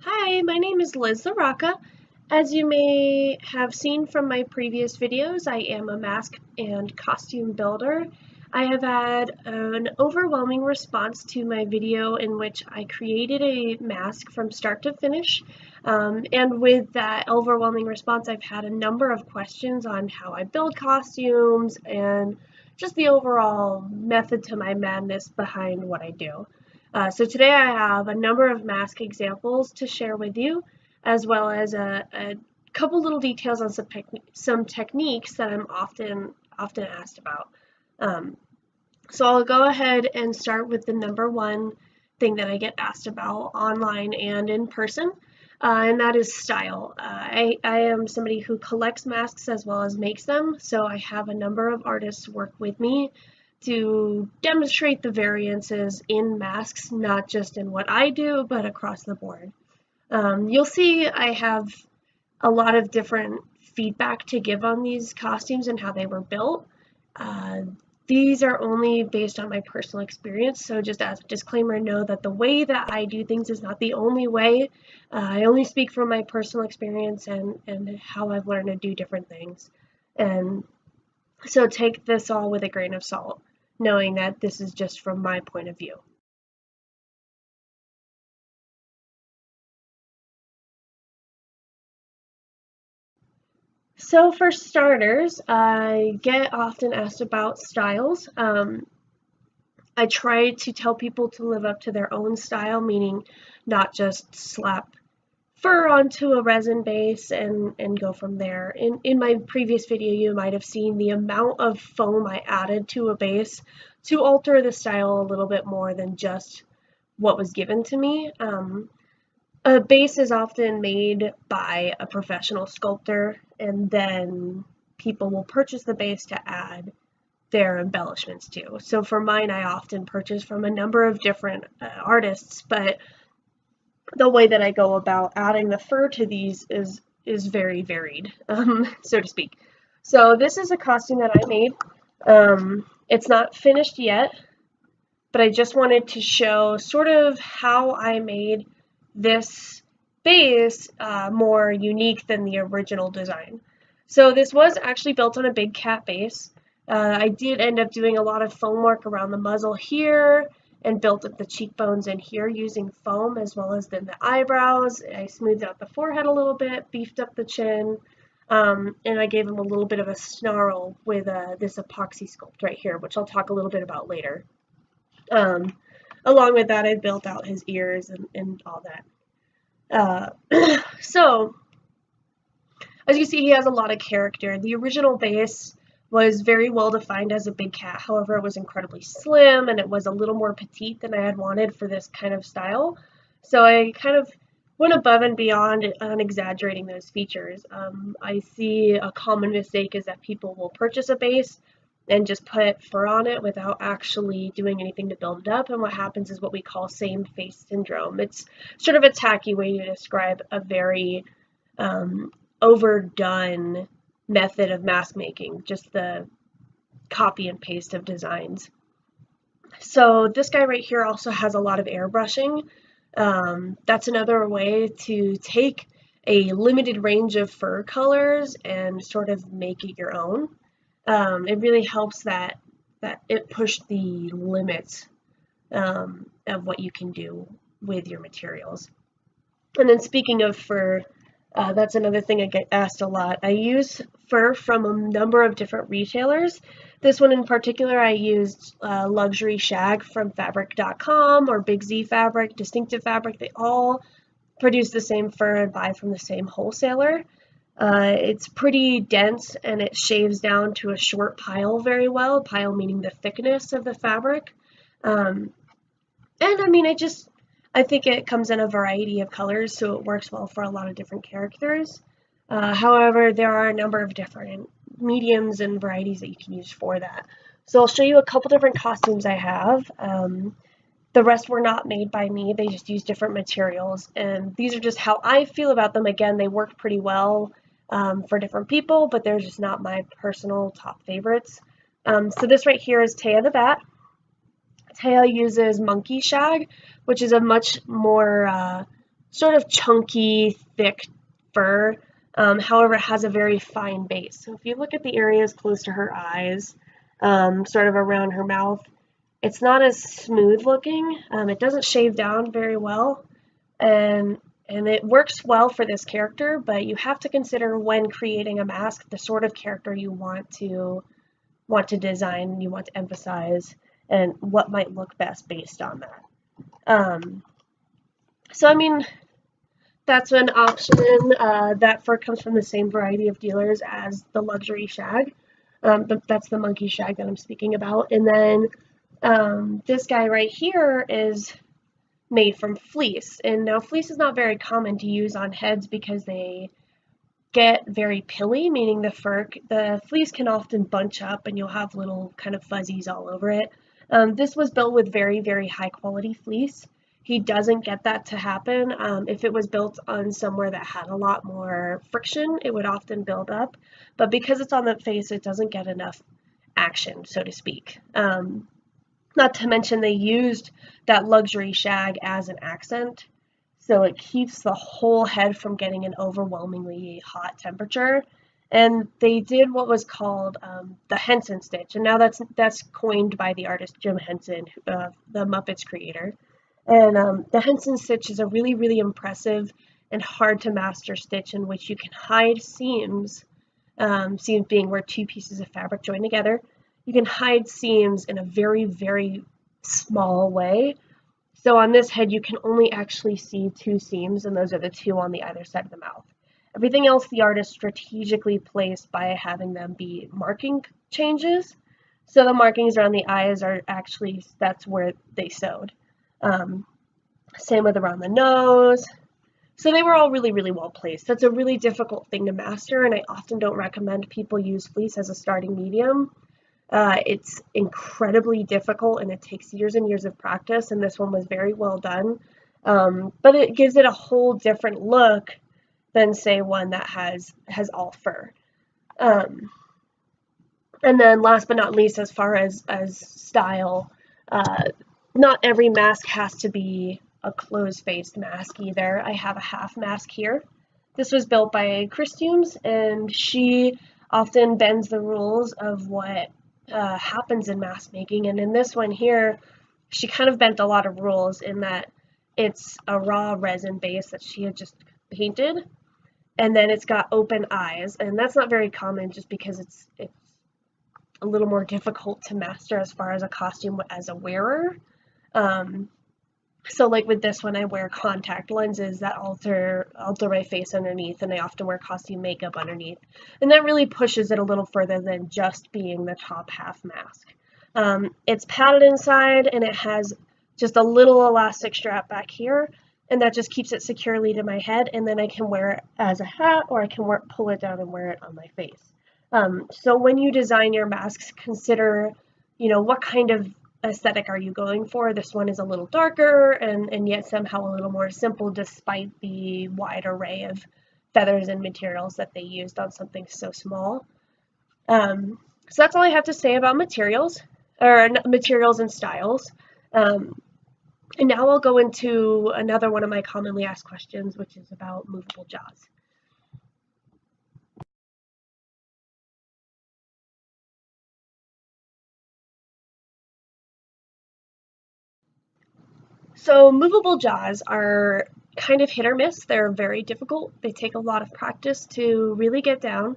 Hi, my name is Liz LaRocca. As you may have seen from my previous videos, I am a mask and costume builder. I have had an overwhelming response to my video in which I created a mask from start to finish. And with that overwhelming response, I've had a number of questions on how I build costumes and just the overall method to my madness behind what I do. So today I have a number of mask examples to share with you, as well as a couple little details on some techniques that I'm often asked about. So I'll go ahead and start with the number one thing that I get asked about online and in person, and that is style. I am somebody who collects masks as well as makes them, so I have a number of artists work with me to demonstrate the variances in masks, not just in what I do, but across the board. You'll see I have a lot of different feedback to give on these costumes and how they were built. Uh, these are only based on my personal experience, so just as a disclaimer, know that the way that I do things is not the only way. I only speak from my personal experience and how I've learned to do different things. And so take this all with a grain of salt, knowing that this is just from my point of view. So for starters, I get often asked about styles. I try to tell people to live up to their own style, meaning not just slap fur onto a resin base and go from there. In my previous video, you might have seen the amount of foam I added to a base to alter the style a little bit more than just what was given to me. A base is often made by a professional sculptor, and then people will purchase the base to add their embellishments to. So for mine, I often purchase from a number of different artists, but the way that I go about adding the fur to these is very varied, so to speak. So this is a costume that I made. It's not finished yet, but I just wanted to show sort of how I made this base more unique than the original design. So this was actually built on a big cat base. I did end up doing a lot of foam work around the muzzle here and built up the cheekbones in here using foam, as well as then the eyebrows. I smoothed out the forehead a little bit, beefed up the chin, and I gave him a little bit of a snarl with this epoxy sculpt right here, which I'll talk a little bit about later. Along with that, I built out his ears and all that. So, as you see, he has a lot of character. The original base was very well defined as a big cat. However, it was incredibly slim and it was a little more petite than I had wanted for this kind of style. So I kind of went above and beyond on exaggerating those features. I see a common mistake is that people will purchase a base and just put fur on it without actually doing anything to build it up. And what happens is what we call same face syndrome. It's sort of a tacky way to describe a very overdone method of mask making, just the copy and paste of designs. So this guy right here also has a lot of airbrushing. That's another way to take a limited range of fur colors and sort of make it your own. It really helps that it pushed the limits of what you can do with your materials. And then speaking of fur, that's another thing I get asked a lot. I use fur from a number of different retailers. This one in particular, I used Luxury Shag from Fabric.com or Big Z Fabric, Distinctive Fabric. They all produce the same fur and buy from the same wholesaler. It's pretty dense and it shaves down to a short pile very well, pile meaning the thickness of the fabric. And I mean, I think it comes in a variety of colors, so it works well for a lot of different characters. However, there are a number of different mediums and varieties that you can use for that. So I'll show you a couple different costumes I have. The rest were not made by me, they just use different materials, and these are just how I feel about them. Again, they work pretty well for different people, but they're just not my personal top favorites. So this right here is Taya the Bat. Taya uses monkey shag, which is a much more sort of chunky, thick fur. However, it has a very fine base. So if you look at the areas close to her eyes, sort of around her mouth, it's not as smooth looking. It doesn't shave down very well, and it works well for this character, but you have to consider when creating a mask the sort of character you want to design, you want to emphasize, and what might look best based on that. So I mean, that's an option. That fur comes from the same variety of dealers as the luxury shag. That's the monkey shag that I'm speaking about. And then this guy right here is made from fleece. And now fleece is not very common to use on heads because they get very pilly, meaning the fleece can often bunch up and you'll have little kind of fuzzies all over it. This was built with very, very high quality fleece. He doesn't get that to happen. If it was built on somewhere that had a lot more friction, it would often build up. But because it's on the face, it doesn't get enough action, so to speak. Not to mention they used that luxury shag as an accent, so it keeps the whole head from getting an overwhelmingly hot temperature. And they did what was called the Henson stitch, and now that's coined by the artist Jim Henson, the Muppets creator. And the Henson stitch is a really, really impressive and hard to master stitch in which you can hide seams, seams being where two pieces of fabric join together. You can hide seams in a very, very small way. So on this head, you can only actually see two seams, and those are the two on the either side of the mouth. Everything else the artist strategically placed by having them be marking changes. So the markings around the eyes are actually, that's where they sewed. Same with around the nose. So they were all really, really well placed. That's a really difficult thing to master, and I often don't recommend people use fleece as a starting medium. It's incredibly difficult, and it takes years and years of practice, and this one was very well done. But it gives it a whole different look than, say, one that has all fur. And then last but not least, as far as style, not every mask has to be a closed-faced mask either. I have a half mask here. This was built by Costumes, and she often bends the rules of what happens in mask making. And in this one here, she kind of bent a lot of rules in that it's a raw resin base that she had just painted, and then it's got open eyes, and that's not very common just because it's a little more difficult to master as far as a costume as a wearer. So like with this one, I wear contact lenses that alter my face underneath, and I often wear costume makeup underneath. And that really pushes it a little further than just being the top half mask. It's padded inside, and it has just a little elastic strap back here, and that just keeps it securely to my head, and then I can wear it as a hat, or I can pull it down and wear it on my face. So when you design your masks, consider, what kind of aesthetic are you going for? This one is a little darker and yet somehow a little more simple despite the wide array of feathers and materials that they used on something so small. So that's all I have to say about materials and styles. And now I'll go into another one of my commonly asked questions, which is about movable jaws. So movable jaws are kind of hit or miss. They're very difficult. They take a lot of practice to really get down.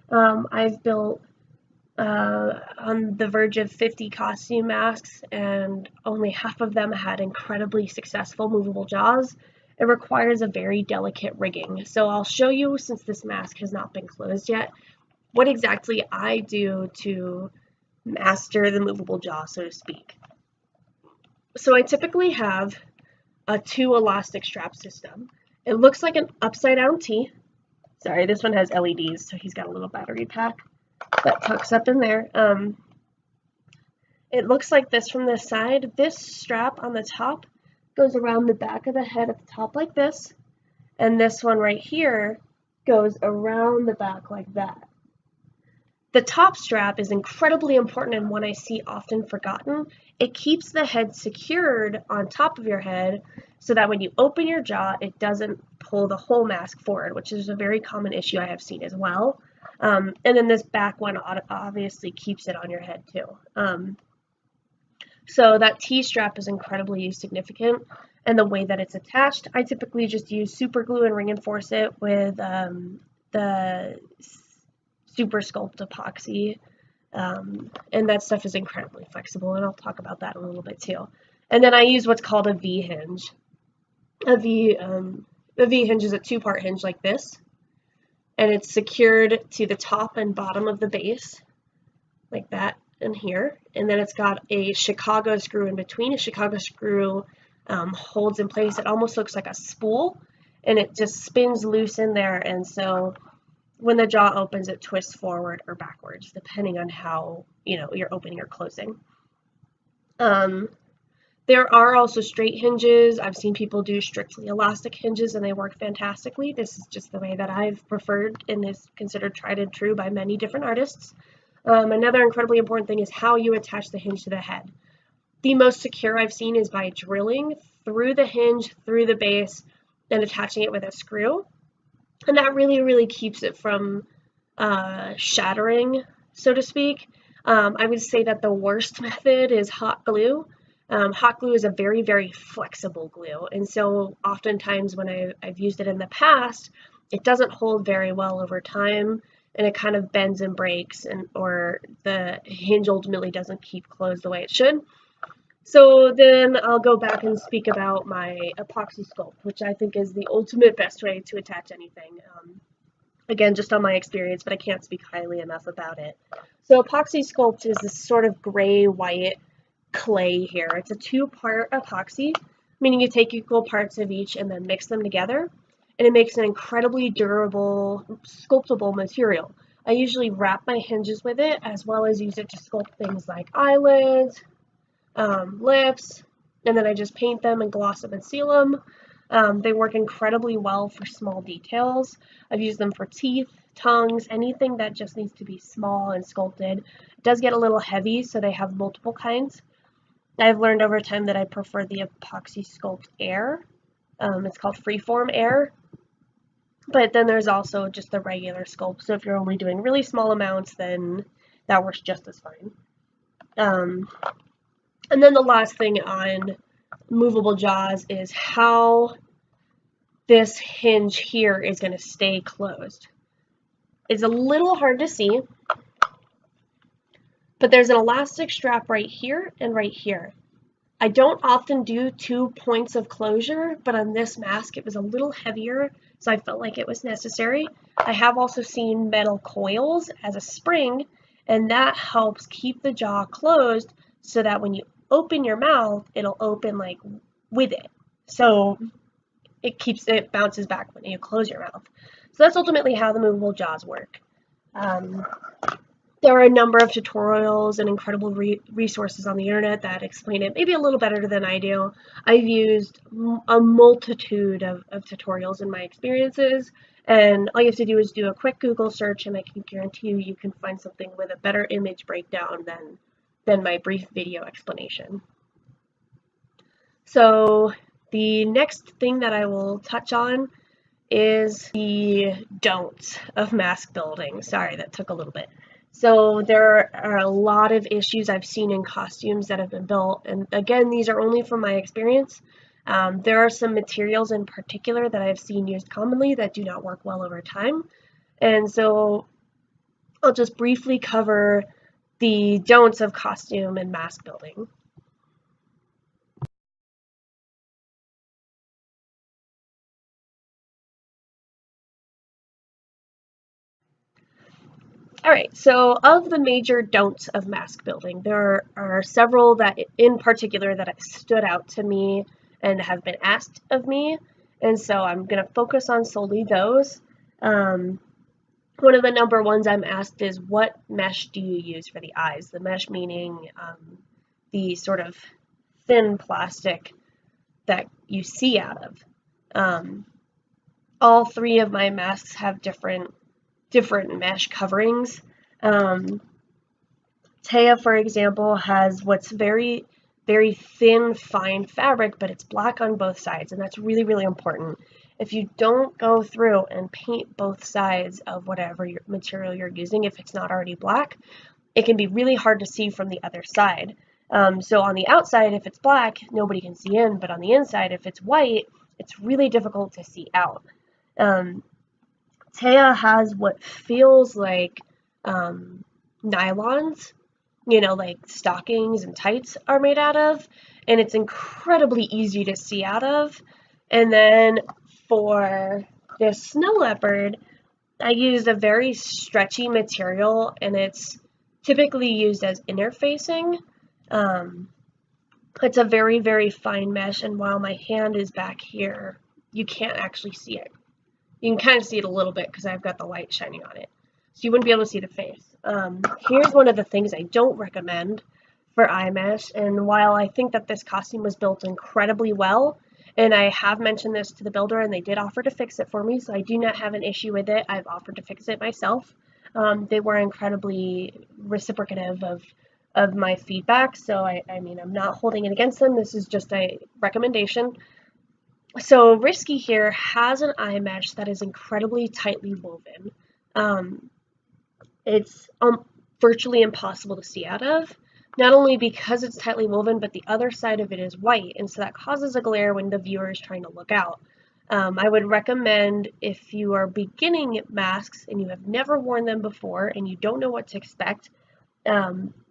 I've built on the verge of 50 costume masks, and only half of them had incredibly successful movable jaws. It requires a very delicate rigging. So I'll show you, since this mask has not been closed yet, what exactly I do to master the movable jaw, so to speak. So I typically have a 2 elastic strap system. It looks like an upside down T. Sorry, this one has LEDs, so he's got a little battery pack that tucks up in there. It looks like this from this side. This strap on the top goes around the back of the head at the top like this, and this one right here goes around the back like that. The top strap is incredibly important and one I see often forgotten. It keeps the head secured on top of your head, so that when you open your jaw, it doesn't pull the whole mask forward, which is a very common issue I have seen as well. And then this back one obviously keeps it on your head too. So that T-strap is incredibly significant, and the way that it's attached, I typically just use super glue and reinforce it with the Super Sculpt epoxy, and that stuff is incredibly flexible, and I'll talk about that in a little bit too. And then I use what's called a V-hinge. A V-hinge is a two-part hinge like this, and it's secured to the top and bottom of the base, like that, and here, and then it's got a Chicago screw in between. A Chicago screw holds in place. It almost looks like a spool, and it just spins loose in there, and so when the jaw opens, it twists forward or backwards, depending on how you're opening or closing. There are also straight hinges. I've seen people do strictly elastic hinges, and they work fantastically. This is just the way that I've preferred and is considered tried and true by many different artists. Another incredibly important thing is how you attach the hinge to the head. The most secure I've seen is by drilling through the hinge, through the base, and attaching it with a screw. And that really, really keeps it from shattering, so to speak. I would say that the worst method is hot glue. Hot glue is a very, very flexible glue, and so oftentimes when I've used it in the past, it doesn't hold very well over time, and it kind of bends and breaks, or the hinge ultimately doesn't keep closed the way it should. So then I'll go back and speak about my epoxy sculpt, which I think is the ultimate best way to attach anything. Again, just on my experience, but I can't speak highly enough about it. So epoxy sculpt is this sort of gray-white clay here. It's a two-part epoxy, meaning you take equal parts of each and then mix them together, and it makes an incredibly durable, sculptable material. I usually wrap my hinges with it, as well as use it to sculpt things like eyelids, lips, and then I just paint them and gloss them and seal them. They work incredibly well for small details. I've used them for teeth, tongues, anything that just needs to be small and sculpted. It does get a little heavy, so they have multiple kinds. I've learned over time that I prefer the epoxy sculpt air. It's called freeform air. But then there's also just the regular sculpt, so if you're only doing really small amounts, then that works just as fine. And then the last thing on Movable Jaws is how this hinge here is going to stay closed. It's a little hard to see, but there's an elastic strap right here and right here. I don't often do 2 points of closure, but on this mask it was a little heavier, so I felt like it was necessary. I have also seen metal coils as a spring, and that helps keep the jaw closed so that when you open your mouth, it'll open like with it. So it bounces back when you close your mouth. So that's ultimately how the movable jaws work. There are a number of tutorials and incredible resources on the internet that explain it maybe a little better than I do. I've used a multitude of tutorials in my experiences, and all you have to do is do a quick Google search, and I can guarantee you can find something with a better image breakdown than my brief video explanation. So the next thing that I will touch on is the don'ts of mask building. Sorry, that took a little bit. So there are a lot of issues I've seen in costumes that have been built, and again, these are only from my experience. There are some materials in particular that I've seen used commonly that do not work well over time, and so I'll just briefly cover the don'ts of costume and mask building. All right, so of the major don'ts of mask building, there are several that in particular that have stood out to me and have been asked of me, and so I'm going to focus on solely those. One of the number ones I'm asked is, what mesh do you use for the eyes? The mesh meaning the sort of thin plastic that you see out of. All three of my masks have different mesh coverings. Taya, for example, has what's very very thin, fine fabric, but it's black on both sides, and that's really, really important. If you don't go through and paint both sides of whatever material you're using, if it's not already black, it can be really hard to see from the other side. So on the outside, if it's black, nobody can see in, but on the inside, if it's white, it's really difficult to see out. Taya has what feels like nylons, like stockings and tights are made out of, and it's incredibly easy to see out of. And then for this snow leopard, I used a very stretchy material, and it's typically used as interfacing. It's a very, very fine mesh, and while my hand is back here, you can't actually see it. You can kind of see it a little bit because I've got the light shining on it. So you wouldn't be able to see the face. Here's one of the things I don't recommend for eye mesh, and while I think that this costume was built incredibly well, and I have mentioned this to the builder and they did offer to fix it for me, so I do not have an issue with it. I've offered to fix it myself. They were incredibly reciprocative of my feedback, so I mean, I'm not holding it against them. This is just a recommendation. So Risky here has an eye mesh that is incredibly tightly woven. It's virtually impossible to see out of, not only because it's tightly woven, but the other side of it is white, and so that causes a glare when the viewer is trying to look out. I would recommend, if you are beginning masks and you have never worn them before and you don't know what to expect,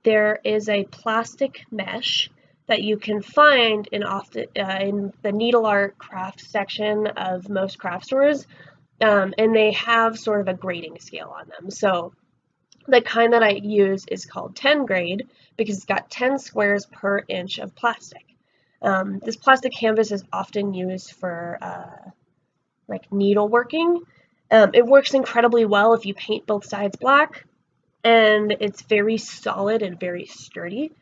there is a plastic mesh that you can find in the needle art craft section of most craft stores, and they have sort of a grading scale on them. So the kind that I use is called 10 grade because it's got 10 squares per inch of plastic. This plastic canvas is often used for like needleworking. It works incredibly well if you paint both sides black, and it's very solid and very sturdy.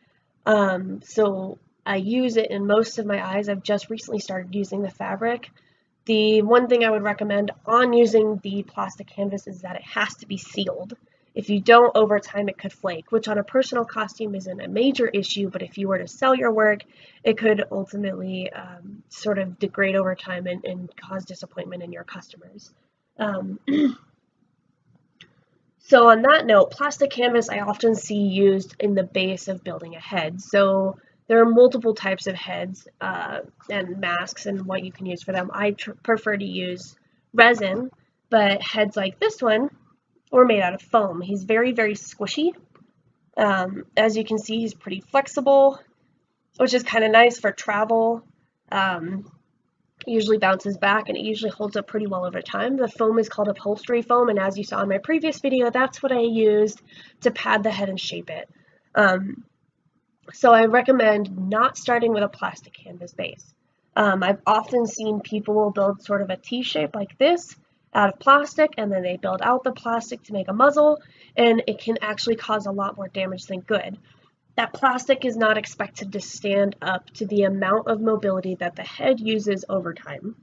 So I use it in most of my eyes. I've just recently started using the fabric. The one thing I would recommend on using the plastic canvas is that it has to be sealed. If you don't, over time it could flake, which on a personal costume isn't a major issue, but if you were to sell your work, it could ultimately sort of degrade over time and cause disappointment in your customers. So on that note, plastic canvas I often see used in the base of building a head. So there are multiple types of heads and masks and what you can use for them. I prefer to use resin, but heads like this one were made out of foam. He's very, very squishy. As you can see, he's pretty flexible, which is kind of nice for travel. Usually bounces back, and it usually holds up pretty well over time. The foam is called upholstery foam, and as you saw in my previous video, that's what I used to pad the head and shape it. So I recommend not starting with a plastic canvas base. I've often seen people build sort of a T-shape like this out of plastic, and then they build out the plastic to make a muzzle, and it can actually cause a lot more damage than good. That plastic is not expected to stand up to the amount of mobility that the head uses over time.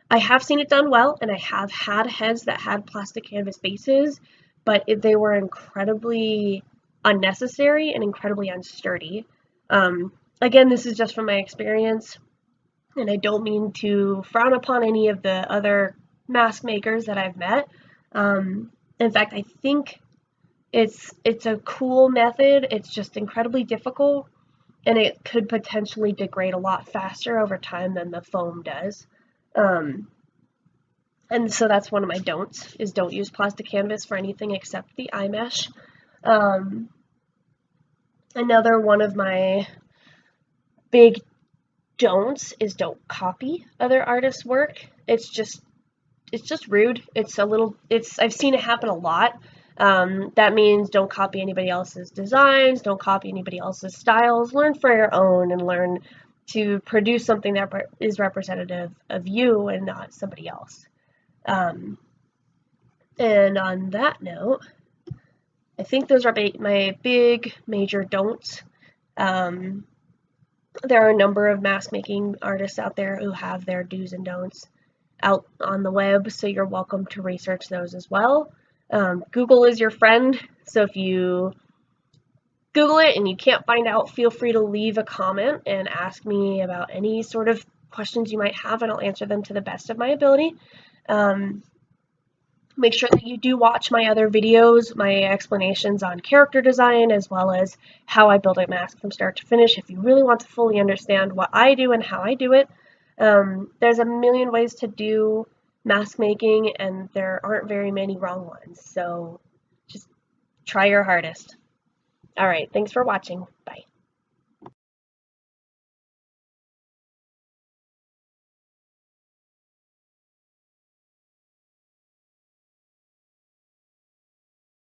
I have seen it done well, and I have had heads that had plastic canvas bases, but they were incredibly unnecessary and incredibly unsturdy. Again, this is just from my experience, and I don't mean to frown upon any of the other mask makers that I've met. In fact, I think it's a cool method. It's just incredibly difficult, and it could potentially degrade a lot faster over time than the foam does. And so that's one of my don'ts, is don't use plastic canvas for anything except the eye mesh. Another one of my big don'ts is don't copy other artists' work. It's just rude. I've seen it happen a lot. That means don't copy anybody else's designs, don't copy anybody else's styles, learn for your own and learn to produce something that is representative of you and not somebody else. And on that note, I think those are my big major don'ts. There are a number of mask making artists out there who have their do's and don'ts out on the web, so you're welcome to research those as well. Google is your friend, so if you Google it and you can't find out, feel free to leave a comment and ask me about any sort of questions you might have, and I'll answer them to the best of my ability. Make sure that you do watch my other videos, my explanations on character design, as well as how I build a mask from start to finish, if you really want to fully understand what I do and how I do it. There's a million ways to do mask making, and there aren't very many wrong ones, so just try your hardest. All right, thanks for watching.